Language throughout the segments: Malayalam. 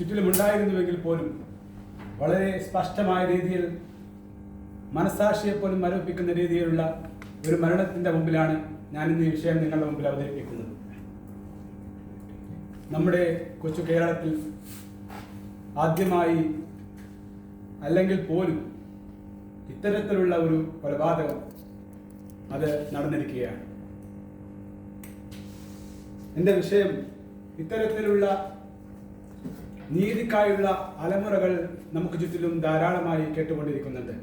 ചുറ്റിലുമുണ്ടായിരുന്നുവെങ്കിൽ പോലും വളരെ സ്പഷ്ടമായ രീതിയിൽ മനസ്സാക്ഷിയെപ്പോലും മരവിപ്പിക്കുന്ന രീതിയിലുള്ള ഒരു മരണത്തിൻ്റെ മുമ്പിലാണ് ഞാൻ ഇന്ന് ഈ വിഷയം നിങ്ങളുടെ മുമ്പിൽ അവതരിപ്പിക്കുന്നത്. നമ്മുടെ കൊച്ചു കേരളത്തിൽ ആദ്യമായി അല്ലെങ്കിൽ പോലും ഇത്തരത്തിലുള്ള ഒരു കൊലപാതകം അത് നടന്നിരിക്കുകയാണ്. എൻ്റെ വിഷയം ഇത്തരത്തിലുള്ള നീതിക്കായുള്ള അലമുറകൾ നമുക്ക് ചുറ്റിലും ധാരാളമായി കേട്ടുകൊണ്ടിരിക്കുന്നുണ്ട്.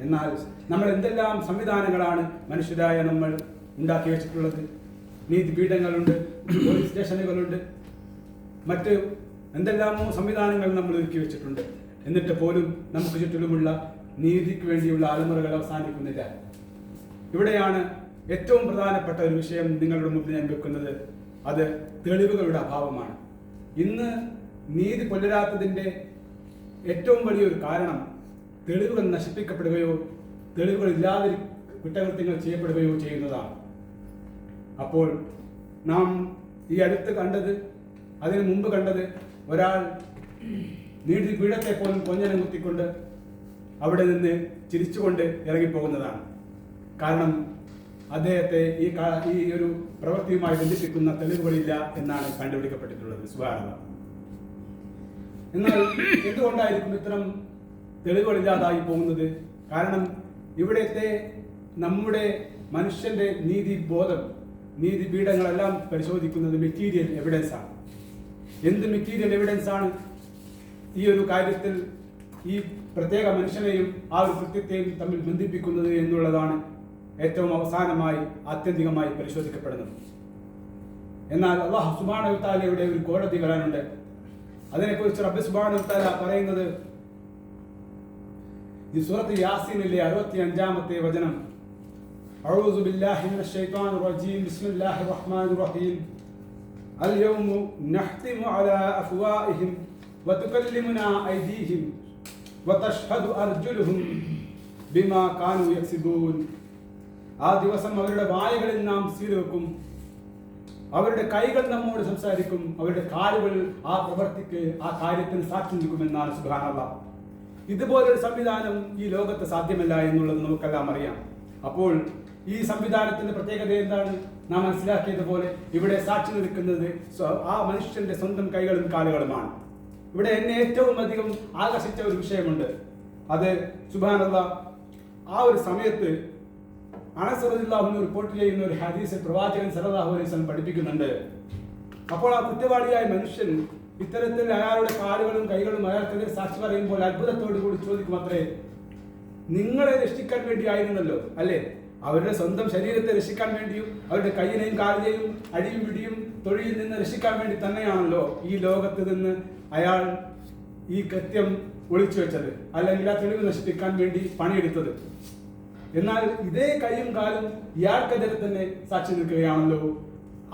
എന്നാൽ നമ്മൾ എന്തെല്ലാം സംവിധാനങ്ങളാണ് മനുഷ്യരായ നമ്മൾ ഉണ്ടാക്കി വെച്ചിട്ടുള്ളത്. നീതിപീഠങ്ങളുണ്ട്, പോലീസ് സ്റ്റേഷനുകളുണ്ട്, മറ്റ് എന്തെല്ലാമോ സംവിധാനങ്ങൾ നമ്മൾ ഒരുക്കി വെച്ചിട്ടുണ്ട്. എന്നിട്ട് പോലും നമുക്ക് ചുറ്റിലുമുള്ള നീതിക്ക് വേണ്ടിയുള്ള അലമുറകൾ അവസാനിക്കുന്നില്ല. ഇവിടെയാണ് ഏറ്റവും പ്രധാനപ്പെട്ട ഒരു വിഷയം നിങ്ങളുടെ മുമ്പിൽ ഞാൻ വെക്കുന്നത്. അത് തെളിവുകളുടെ അഭാവമാണ്. ഇന്ന് നീതി പുലരാത്തതിൻ്റെ ഏറ്റവും വലിയൊരു കാരണം തെളിവുകൾ നശിപ്പിക്കപ്പെടുകയോ തെളിവുകളില്ലാതെ കുറ്റകൃത്യങ്ങൾ ചെയ്യപ്പെടുകയോ ചെയ്യുന്നതാണ്. അപ്പോൾ നാം ഈ അടുത്ത് കണ്ടത്, അതിനു മുമ്പ് കണ്ടത്, ഒരാൾ നീതിപീഠത്തെ പോലും കൊഞ്ഞനം കുത്തിക്കൊണ്ട് അവിടെ നിന്ന് ചിരിച്ചുകൊണ്ട് ഇറങ്ങിപ്പോകുന്നതാണ്. കാരണം അദ്ദേഹത്തെ ഈ ഒരു പ്രവൃത്തിയുമായി ബന്ധിപ്പിക്കുന്ന തെളിവുകളില്ല എന്നാണ് കണ്ടുപിടിക്കപ്പെട്ടിട്ടുള്ളത്. സുബ്ഹാനല്ലാഹ്. എന്നാൽ എന്തുകൊണ്ടായിരിക്കും ഇത്തരം തെളിവുകളില്ലാതായി പോകുന്നത്? കാരണം ഇവിടുത്തെ നമ്മുടെ മനുഷ്യന്റെ നീതിബോധം, നീതിപീഠങ്ങളെല്ലാം പരിശോധിക്കുന്നത് മെറ്റീരിയൽ എവിഡൻസ് ആണ്. എന്ത് മെറ്റീരിയൽ എവിഡൻസ് ആണ് ഈ ഒരു കാര്യത്തിൽ ഈ പ്രത്യേക മനുഷ്യനെയും ആ ഒരു കൃത്യത്തെയും തമ്മിൽ ബന്ധിപ്പിക്കുന്നത് എന്നുള്ളതാണ് ഏറ്റവും അവസാനമായി ആത്യന്തികമായി പരിശോധിക്കപ്പെടുന്നത്. എന്നാൽ അല്ലാഹു സുബ്ഹാനഹു വ തആലയുടെ ഒരു കോടതി വരാനുണ്ട്. അതിനെക്കുറിച്ച് റബ്ബ് സുബ്ഹാനഹു വ തആല പറയുന്നത് ഈ സൂറത്ത് യാസീനിലെ 65-ാമത്തെ വചനം, അഊദു ബില്ലാഹി മിനശ് ശൈത്വാനിർ റജീം ബിസ്മില്ലാഹിർ റഹ്മാനിർ റഹീം അൽ-യൗമ നഖ്തിമു അലാ അഫ്വാഹിഹിം വതുകല്ലിമുനാ ഐദീഹിം വതഷ്ഹദു അർജുലുഹും ബിമാ കാനൂ യക്സിബൂൻ. ആ ദിവസം അവരുടെ വായകളിൽ നാം സീൽ വെക്കും, അവരുടെ കൈകൾ നമ്മോട് സംസാരിക്കും, അവരുടെ കാലുകൾ ആ പ്രവൃത്തിക്ക്, ആ കാര്യത്തിന് സാക്ഷി നിൽക്കുമെന്നാണ്. സുബ്ഹാനല്ലാഹ്. ഇതുപോലൊരു സംവിധാനം ഈ ലോകത്ത് സാധ്യമല്ല എന്നുള്ളത് നമുക്കെല്ലാം അറിയാം. അപ്പോൾ ഈ സംവിധാനത്തിന്റെ പ്രത്യേകത എന്താണ്? നാം മനസ്സിലാക്കിയതുപോലെ ഇവിടെ സാക്ഷി നിൽക്കുന്നത് ആ മനുഷ്യന്റെ സ്വന്തം കൈകളും കാലുകളുമാണ്. ഇവിടെ എന്നെ ഏറ്റവും അധികം ആകർഷിച്ച ഒരു വിഷയമുണ്ട്. അത് സുബ്ഹാനല്ലാഹ്, ആ ഒരു സമയത്ത് അനസ് റളിയല്ലാഹു അൻഹു റിപ്പോർട്ട് ചെയ്യുന്ന ഒരു ഹദീസ് പ്രവാചകൻ സല്ലല്ലാഹു അലൈഹി വസല്ലം പഠിപ്പിക്കുന്നുണ്ട്. അപ്പോൾ ആ കുറ്റവാളിയായ മനുഷ്യൻ ഇത്തരത്തിൽ അയാളുടെ കാലുകളും കൈകളും അയാൾക്കെതിരെ സാക്ഷി പറയുമ്പോൾ അത്ഭുതത്തോടു കൂടി ചോദിക്കും, അത്രേ, നിങ്ങളെ രക്ഷിക്കാൻ വേണ്ടി ആയിരുന്നല്ലോ അല്ലേ? അവരുടെ സ്വന്തം ശരീരത്തെ രക്ഷിക്കാൻ വേണ്ടിയും അവരുടെ കൈയിനെയും കാലിനെയും അടിയും പിടിയും തൊഴിയിൽ നിന്ന് രക്ഷിക്കാൻ വേണ്ടി തന്നെയാണല്ലോ ഈ ലോകത്ത് നിന്ന് അയാൾ ഈ കൃത്യം ഒളിച്ചു വെച്ചത്, അല്ലെങ്കിൽ ആ തെളിവ് നശിപ്പിക്കാൻ വേണ്ടി പണിയെടുത്തത്. എന്നാൽ ഇതേ കൈയും കാലും ഇയാൾക്കെതിരെ തന്നെ സാക്ഷി നിൽക്കുകയാണല്ലോ.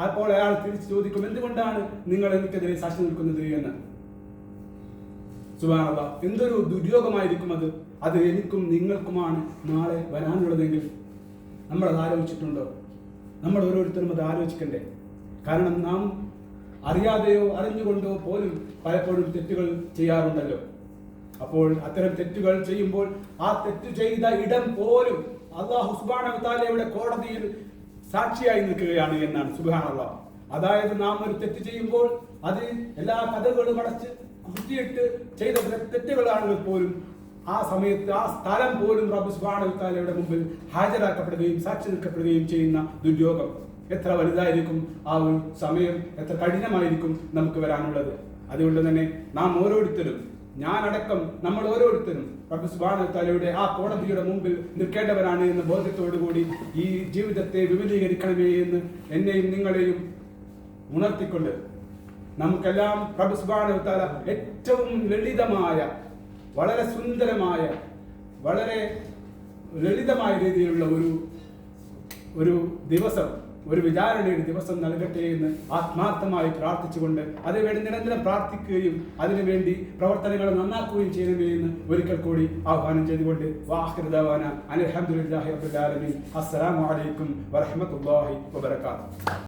അപ്പോൾ അയാൾ തിരിച്ചു ചോദിക്കും, എന്തുകൊണ്ടാണ് നിങ്ങൾ എനിക്കെതിരെ സാക്ഷി നിൽക്കുന്നത് എന്ന്. സുബ്ഹാനല്ലാഹ്, എന്തൊരു ദുര്യോഗമായിരിക്കും അത്. അത് എനിക്കും നിങ്ങൾക്കുമാണ് നാളെ വരാനുള്ളതെങ്കിൽ നമ്മളത് ആലോചിച്ചിട്ടുണ്ടോ? നമ്മൾ ഓരോരുത്തരും അത് ആലോചിക്കണ്ടേ? കാരണം നാം അറിയാതെയോ അറിഞ്ഞുകൊണ്ടോ പോലും പലപ്പോഴും തെറ്റുകൾ ചെയ്യാറുണ്ടല്ലോ. അപ്പോൾ അത്തരം തെറ്റുകൾ ചെയ്യുമ്പോൾ ആ തെറ്റ് ചെയ്ത ഇടം പോലും അല്ലാഹു സുബ്ഹാനഹു വ തആലയുടെ കോടതിയിൽ സാക്ഷിയായി നിൽക്കുകയാണ് എന്നാണ്. സുബ്ഹാനല്ലാഹ്. അതായത് നാം ഒരു തെറ്റ് ചെയ്യുമ്പോൾ അത് എല്ലാ കഥകളും അടച്ച് കുത്തിയിട്ട് ചെയ്ത തെറ്റുകളാണെങ്കിൽ പോലും ആ സമയത്ത് ആ സ്ഥലം പോലും റബ്ബ് സുബ്ഹാനഹു വ തആലയുടെ മുമ്പിൽ ഹാജരാക്കപ്പെടുകയും സാക്ഷി നിൽക്കപ്പെടുകയും ചെയ്യുന്ന ദുര്യോഗം എത്ര വലുതായിരിക്കും, ആ ഒരു സമയം എത്ര കഠിനമായിരിക്കും നമുക്ക് വരാനുള്ളത്. അതുകൊണ്ട് തന്നെ നാം ഓരോരുത്തരും, ഞാനടക്കം നമ്മൾ ഓരോരുത്തരും റബ്ബ് സുബ്ഹാനഹു വ തആലയുടെ ആ കോടതിയുടെ മുമ്പിൽ നിൽക്കേണ്ടവരാണ് എന്ന ബോധ്യത്തോടുകൂടി ഈ ജീവിതത്തെ വിപുലീകരിക്കണമേ എന്ന് എന്നെയും നിങ്ങളെയും ഉണർത്തിക്കൊണ്ട് നമുക്കെല്ലാം റബ്ബ് സുബ്ഹാനഹു വ തആല ഏറ്റവും ലളിതമായ, വളരെ സുന്ദരമായ, വളരെ ലളിതമായ രീതിയിലുള്ള ഒരു ദിവസം, ഒരു വിചാരണയുടെ ദിവസം നൽകട്ടെ എന്ന് ആത്മാർത്ഥമായി പ്രാർത്ഥിച്ചുകൊണ്ട് അതിനുവേണ്ടി നിരന്തരം പ്രാർത്ഥിക്കുകയും അതിനുവേണ്ടി പ്രവർത്തനങ്ങൾ നന്നാക്കുകയും ചെയ്യണമേ എന്ന് ഒരിക്കൽ കൂടി ആഹ്വാനം ചെയ്തുകൊണ്ട് വാഹിറു ദഅവാന അൽഹംദുലില്ലാഹി റബ്ബിൽ ആലമീൻ. അസ്സലാമു അലൈക്കും വറഹ്മത്തുള്ളാഹി വബറകാതുഹു.